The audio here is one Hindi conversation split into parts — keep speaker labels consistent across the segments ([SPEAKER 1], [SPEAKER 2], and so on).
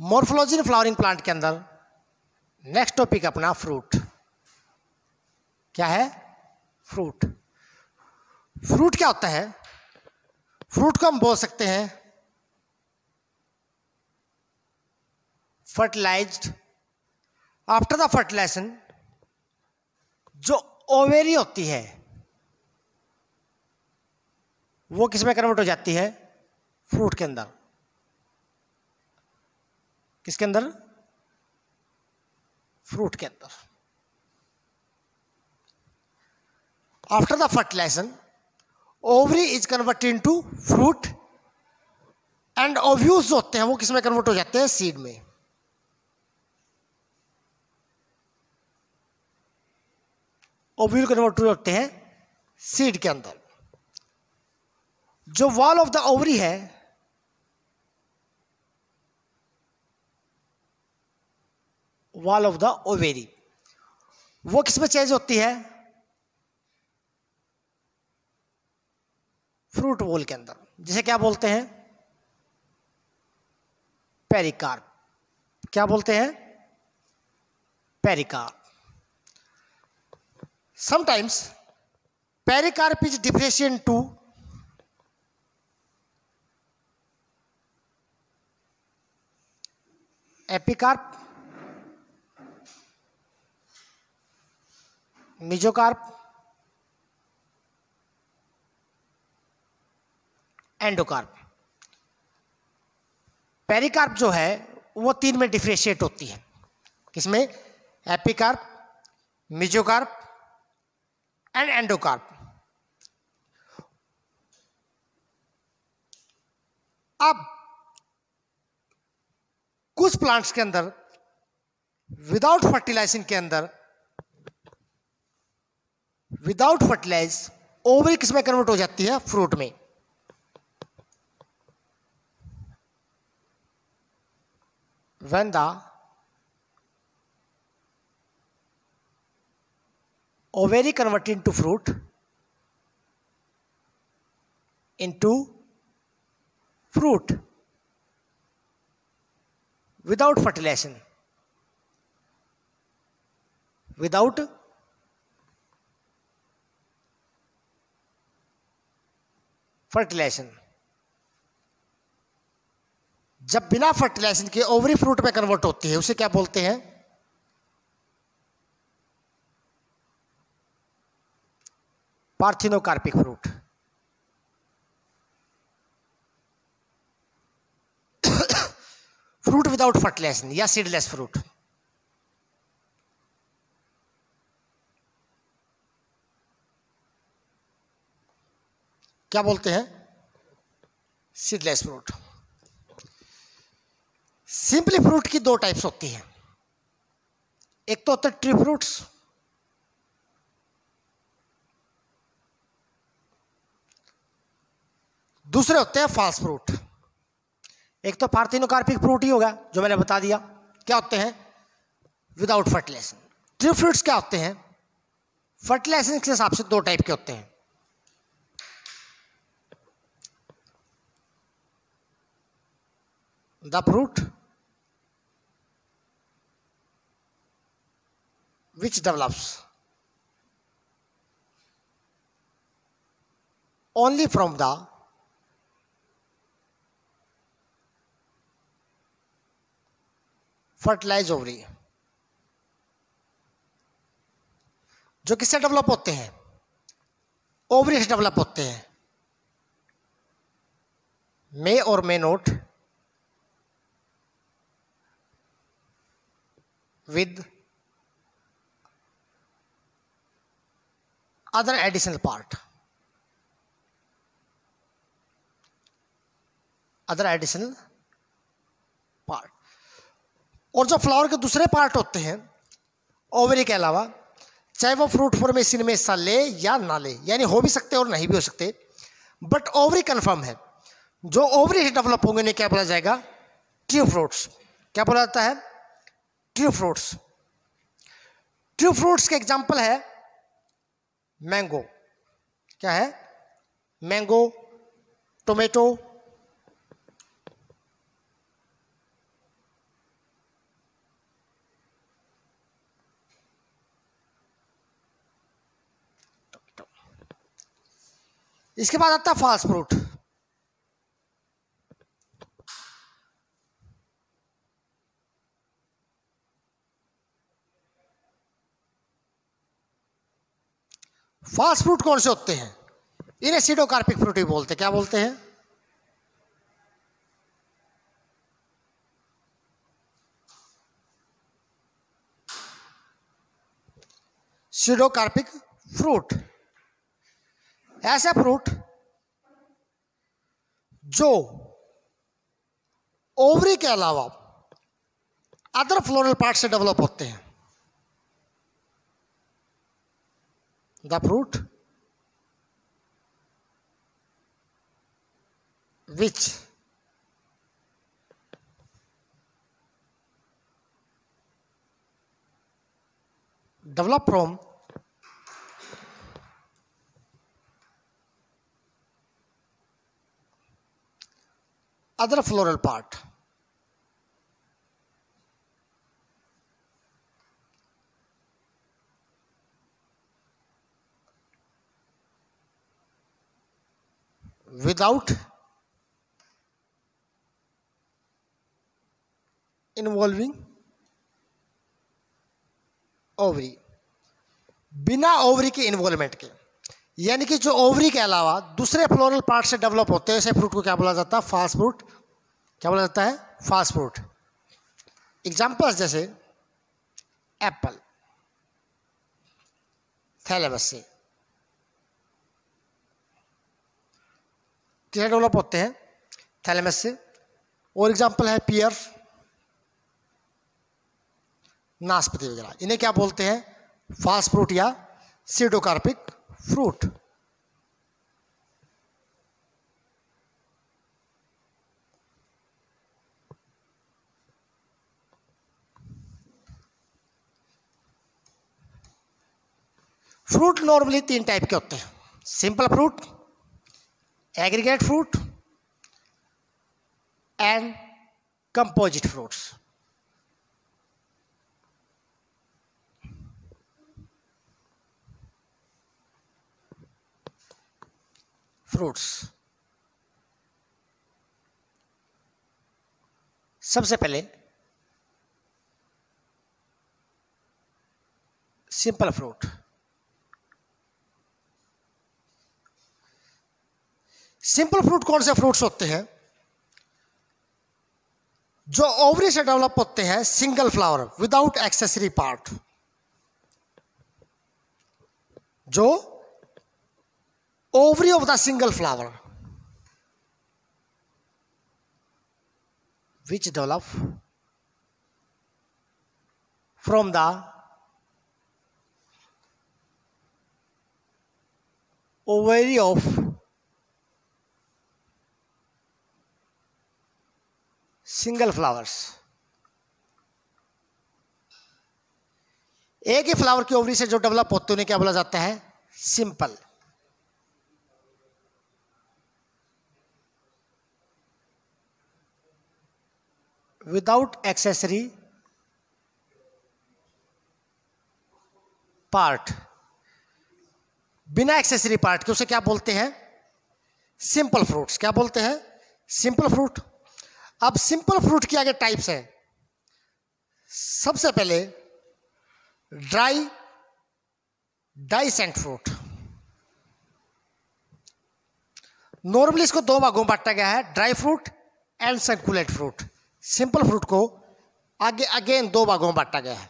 [SPEAKER 1] मॉर्फोलॉजी इन फ्लावरिंग प्लांट के अंदर नेक्स्ट टॉपिक अपना फ्रूट। क्या है? फ्रूट। फ्रूट क्या होता है? फ्रूट को हम बोल सकते हैं फर्टिलाइज्ड। आफ्टर द फर्टिलाइजेशन जो ओवेरी होती है वो किस में कन्वर्ट हो जाती है? फ्रूट के अंदर। किसके अंदर? फ्रूट के अंदर। After the fertilization ovary is converted into fruit and ovules जो होते हैं वो किस में कन्वर्ट हो जाते हैं? सीड में। ओव्यूल कन्वर्ट होते हैं सीड के अंदर। जो वॉल ऑफ द ओवरी है वॉल ऑफ द ओवेरी वो किस में चेंज होती है? फ्रूट वॉल के अंदर, जिसे क्या बोलते हैं? पेरिकार्प। क्या बोलते हैं? Pericarp. Sometimes pericarp is differentiated to epicarp, mesocarp, endocarp. Pericarp जो है वो तीन में डिफरेंशिएट होती है। किसमें? Epicarp, mesocarp and endocarp. अब कुछ प्लांट्स के अंदर विदाउट फर्टिलाइजेशन के अंदर विदाउट फर्टिलाइज ओवरी किस में कन्वर्ट हो जाती है? फ्रूट में। When the ovary convert into fruit without fertilization, without fertilization, जब बिना फर्टिलाइजेशन के ओवरी फ्रूट में कन्वर्ट होती है उसे क्या बोलते हैं? Parthenocarpic fruit. Fruit without fertilization या सीडलेस फ्रूट। क्या बोलते हैं? Seedless fruit. सिंपली फ्रूट की दो टाइप्स होती हैं। एक तो होता है ट्री फ्रूट्स, दूसरे होते हैं फॉल्स फ्रूट। एक तो पार्थिनोकार्पिक फ्रूट ही होगा जो मैंने बता दिया। क्या होते हैं? Without fertilisation. ट्री फ्रूट्स क्या होते हैं? फर्टिलाइजेशन के हिसाब से दो टाइप के होते हैं। The fruit which develops only from the fertilized ovary। जो किससे डेवलप होते हैं? ओवरी से डेवलप होते हैं। मे और मे note with other additional part, other additional part। और जो फ्लावर के दूसरे पार्ट होते हैं ओवरी के अलावा, चाहे वो फ्रूट फॉर्मेशन में हिस्सा ले या ना ले, यानी हो भी सकते और नहीं भी हो सकते, बट ओवरी कंफर्म है। जो ओवरी से डेवलप होंगे उन्हें क्या बोला जाएगा? Tree fruits. क्या बोला जाता है? Tree fruits. ट्री फ्रूट्स के एग्जाम्पल है मैंगो। क्या है? मैंगो, टोमेटो, इसके बाद आता है फास्ट फ्रूट। फास्ट फ्रूट कौन से होते हैं? इन्हें सीडोकार्पिक फ्रूट ही बोलते हैं। क्या बोलते हैं? सीडोकार्पिक फ्रूट ऐसे फ्रूट जो ओवरी के अलावा अदर फ्लोरल पार्ट से डेवलप होते हैं। The fruit which develop from other floral part. Without involving ovary, बिना ओवरी के इन्वॉल्वमेंट के, यानी कि जो ओवरी के अलावा दूसरे फ्लोरल पार्ट से डेवलप होते हैं, ऐसे फ्रूट को क्या बोला जाता है? Fast fruit. क्या बोला जाता है? Fast fruit. एग्जांपल्स जैसे एप्पल, थैलेमस से किससे डेवलप होते हैं? थैलेमस से। और एग्जांपल है पियर, नाशपाती वगैरह। इन्हें क्या बोलते हैं? फास्ट फ्रूट या सीडोकार्पिक फ्रूट। फ्रूट नॉर्मली 3 टाइप के होते हैं: simple fruit, aggregate fruit and composite fruits. Fruits सबसे पहले सिंपल फ्रूट। सिंपल फ्रूट कौन से फ्रूट्स होते हैं? जो ओवरी से डेवलप होते हैं, single flower without accessory part. जो ovary of the single flower which develop from the ovary of single flowers। एक ही फ्लावर की ओवरी से जो डेवलप होते हैं उन्हें क्या बोला जाता है? सिंपल। विदाउट एक्सेसरी पार्ट, बिना एक्सेसरी पार्ट के उसे क्या बोलते हैं? Simple fruits. क्या बोलते हैं? Simple fruit. अब सिंपल फ्रूट के आगे टाइप्स हैं। सबसे पहले डाइसेंट फ्रूट। नॉर्मली इसको 2 भागों में बांटा गया है: dry fruit and succulent fruit. Simple fruit को आगे अगेन 2 भागों में बांटा गया है: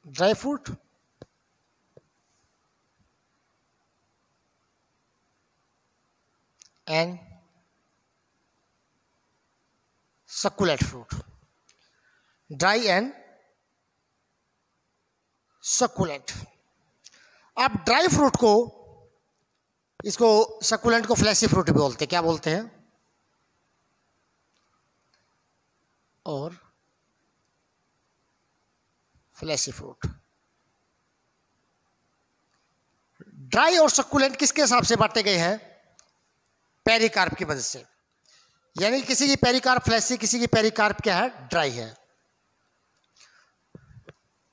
[SPEAKER 1] dry fruit and succulent fruit. Dry and succulent. आप ड्राई फ्रूट को, इसको सक्कुलेंट को फ्लैशी फ्रूट भी बोलते हैं। क्या बोलते हैं? और फ्लैशी फ्रूट। ड्राई और सक्कुलेंट किसके हिसाब से बांटे गए हैं? पेरिकार्प की मदद से। यानी किसी की पेरिकार्प फ्लैशी, किसी की पेरिकार्प क्या है? ड्राई है।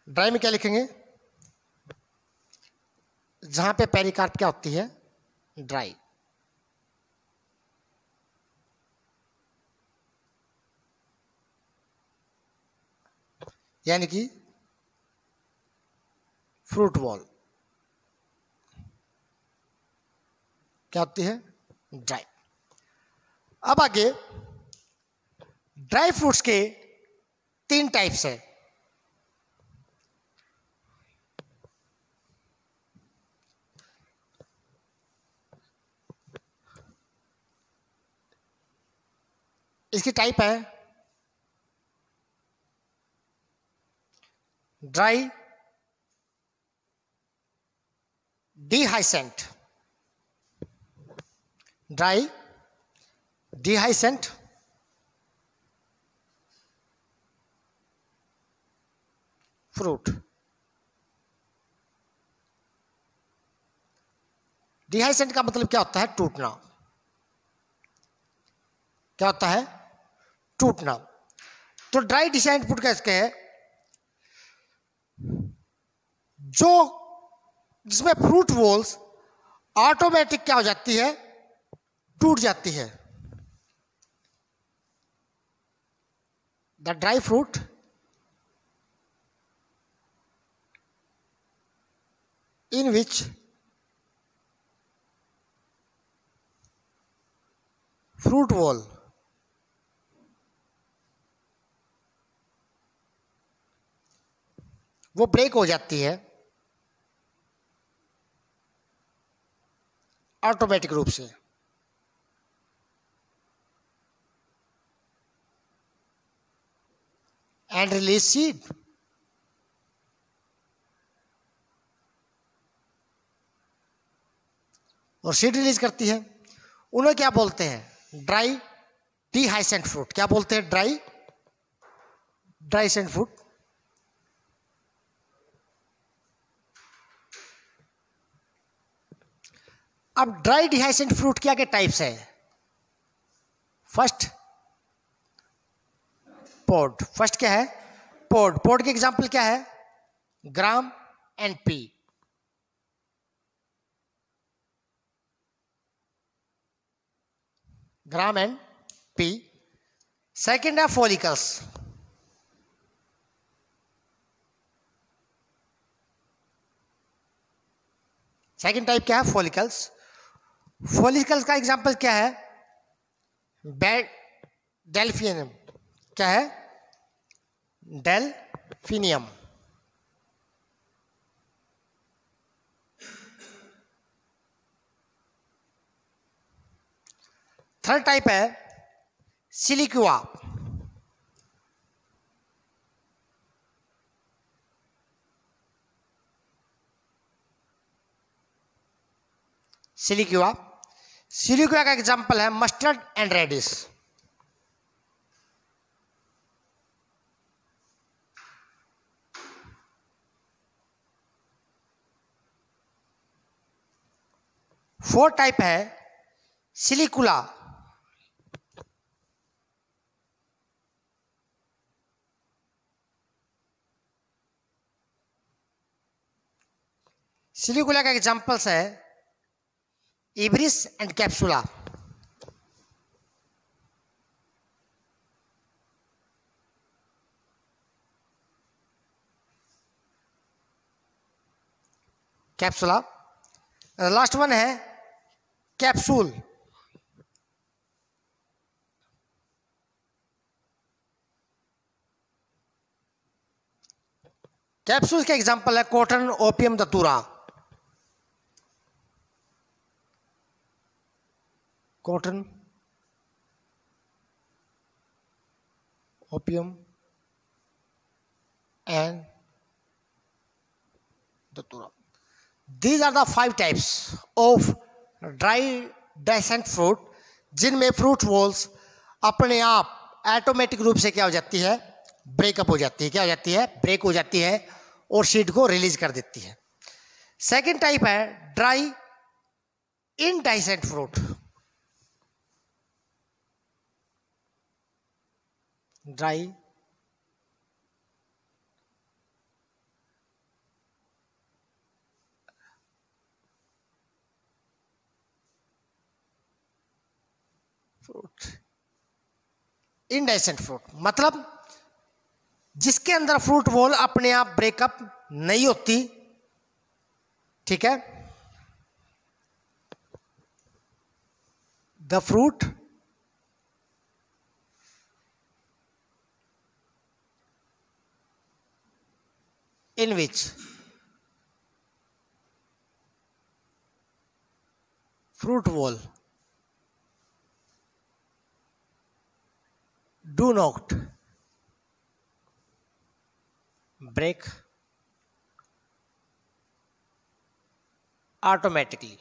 [SPEAKER 1] ड्राई में क्या लिखेंगे? जहां पे पेरिकार्प क्या होती है? ड्राई। यानी कि फ्रूट वॉल क्या होती है? ड्राई। अब आगे ड्राई फ्रूट्स के 3 टाइप्स है। इसकी टाइप है ड्राई डिहाइसेंट, ड्राई डिहाइसेंट, फ्रूट। डिहाइसेंट का मतलब क्या होता है? टूटना। क्या होता है? टूटना। तो ड्राई डिहाइसेंट फ्रूट कैसे है? जो जिसमें फ्रूट वॉल्स ऑटोमेटिक क्या हो जाती है? टूट जाती है। The dry fruit in which fruit wall वो ब्रेक हो जाती है ऑटोमेटिक रूप से। एंड रिलीज सीड, और सीड रिलीज करती है। उन्हें क्या बोलते हैं? Dry dehiscent fruit. क्या बोलते हैं? Dry dehiscent fruit. अब ड्राई डिहाइसेंट फ्रूट के आगे टाइप्स है। फर्स्ट पोड। फर्स्ट क्या है? पोड। पोड के एग्जांपल क्या है? Gram and P. Gram and P. Second है फॉलिकल्स। सेकेंड टाइप क्या है? फॉलिकल्स। फॉलिकल्स का एग्जांपल क्या है? Bed delphinium. क्या है? डेल्फिनियम। थर्ड टाइप है सिलिक्युआ। सिलिक्युआ। सिलिक्युआ का एग्जांपल है mustard and radish. Fourth type है सिलिकुला। सिलिकुला का एग्जांपल्स है Iberis and capsula. Capsula. Last one है कैप्सूल। कैप्सूल के एग्जांपल है cotton, opium, datura. Cotton, opium and datura. These are the 5 types of dry decent fruit जिनमें फ्रूट वॉल्स अपने आप ऑटोमेटिक रूप से क्या हो जाती है? ब्रेकअप हो जाती है। क्या हो जाती है? ब्रेक हो जाती है और सीड को रिलीज कर देती है। सेकेंड टाइप है dry indehiscent fruit. Dry fruit, indehiscent fruit मतलब जिसके अंदर फ्रूट वॉल अपने आप ब्रेकअप नहीं होती, ठीक है। The fruit in which fruit wall do not break automatically,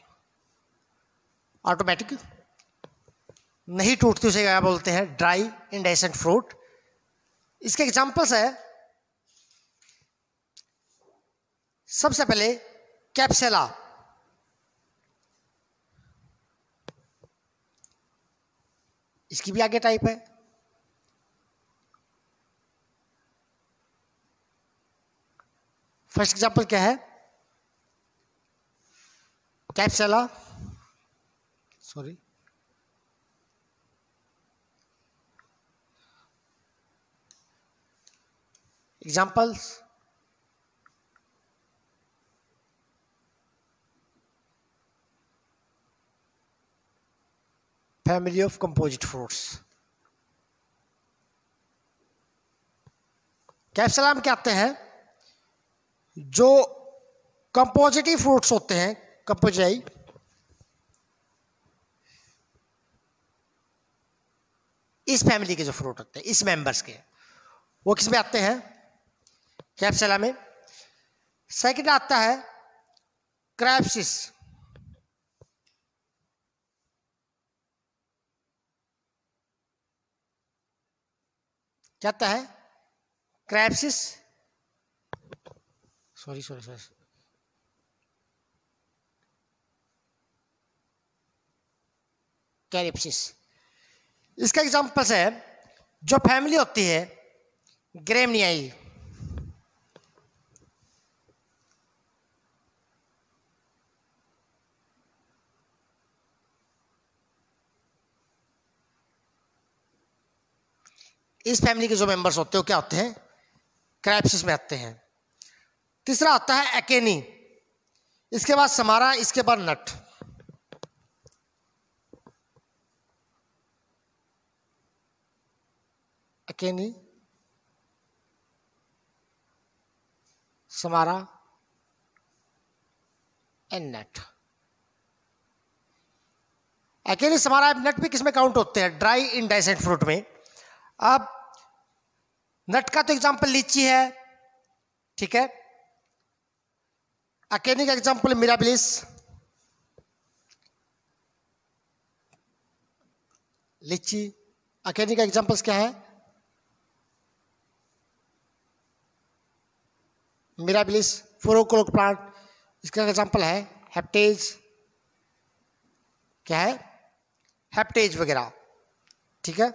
[SPEAKER 1] automatic नहीं टूटती, उसे क्या बोलते हैं, ड्राई इंडाइसेंट फ्रूट। इसके एग्जांपल्स है, सबसे पहले कैप्सेला, इसकी भी आगे टाइप है। फर्स्ट एग्जांपल क्या है, capsella, sorry, examples, family of composite fruits. Capsula में क्या आते हैं, जो कंपोजिटिव फ्रूट्स होते हैं, कंपोजाई, इस फैमिली के जो फ्रूट होते हैं, इस मेंबर्स के, वो किस में आते हैं, कैप्सुला में। सेकंड आता है क्रैप्सिस, क्या आता है, क्रैप्सिस, सॉरी, कैरिप्सिस। इसका एग्जांपल्स है, जो फैमिली होती है ग्रेमनियाई, इस फैमिली के जो मेंबर्स होते हैं वो क्या होते हैं, क्रैप्सिस में आते हैं। तीसरा आता है एकेनी, इसके बाद समारा, इसके बाद नट। एकेनी, समारा एंड नट। एकेनी, समारा, नट भी किसमें काउंट होते हैं, ड्राई इंडाइसेंट फ्रूट में। अब नट का तो एग्जांपल लीची है, ठीक है। अकेनी का एग्जांपल मिराबिलिस, लीची। अकेनी का एग्जांपल्स क्या है, मिराबिलिस, फोरोकोलोक प्लांट। इसका एग्जांपल है हेप्टेज, क्या है, हेप्टेज वगैरह, ठीक है।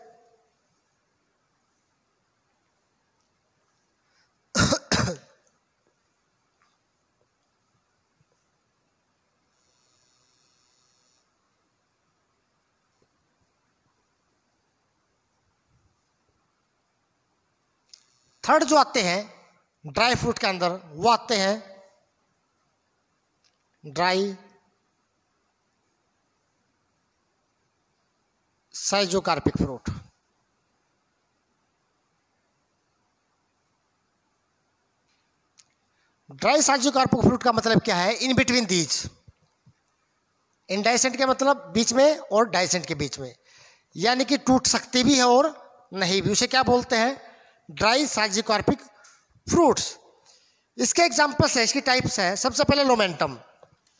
[SPEAKER 1] थर्ड जो आते हैं ड्राई फ्रूट के अंदर, वो आते हैं dry schizocarpic fruit. Dry schizocarpic fruit का मतलब क्या है, इन बिटवीन दीज, इंडाइसेंट के मतलब बीच में और डाइसेंट के बीच में, यानी कि टूट सकती भी है और नहीं भी, उसे क्या बोलते हैं, ड्राई साइजोकार्पिक फ्रूट्स। इसके एग्जांपल्स है, इसकी टाइप्स है। सबसे पहले लोमेंटम,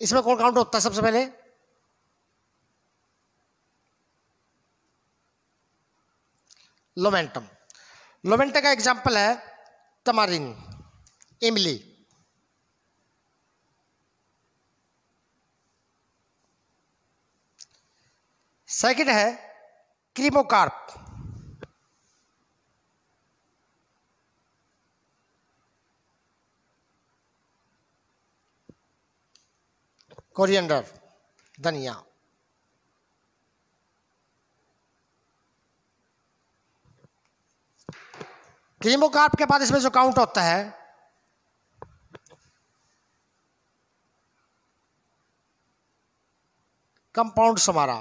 [SPEAKER 1] इसमें कौन काउंट होता है, सबसे पहले लोमेंटम। लोमेंटम का एग्जांपल है तमारिन, इमली। सेकंड है क्रीमोकार्प, कोरिएंडर, धनिया। क्रीमोकार्प के बाद इसमें जो काउंट होता है compound samara.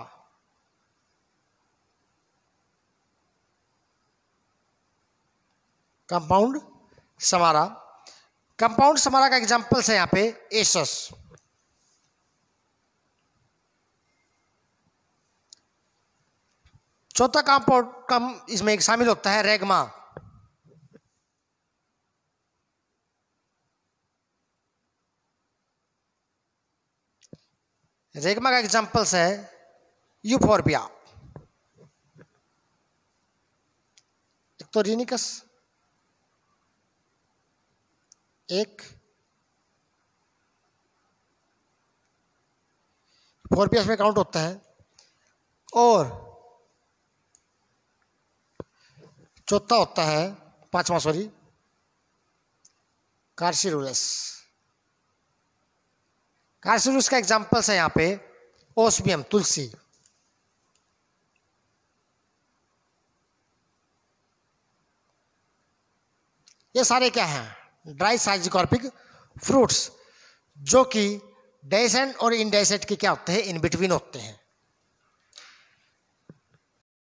[SPEAKER 1] Compound samara, compound samara का एग्जांपल्स है यहाँ पे एसस। चौथा कंपाउंड इसमें एक शामिल होता है रेगमा। रेगमा का एग्जांपल्स है यूफोर्बिया, एक तो रिनिकस, एक फोर्बियस में काउंट होता है, और चौथा होता है पांचवा कार्सिरुलस। कार्सिरुलस का एग्जांपल्स है यहाँ पे ओस्मियम, तुलसी। ये सारे क्या हैं? ड्राई साइजिकॉर्पिक फ्रूट्स, जो कि डेसेंट और इनडेसेंट के क्या होते हैं? इन बिटवीन होते हैं।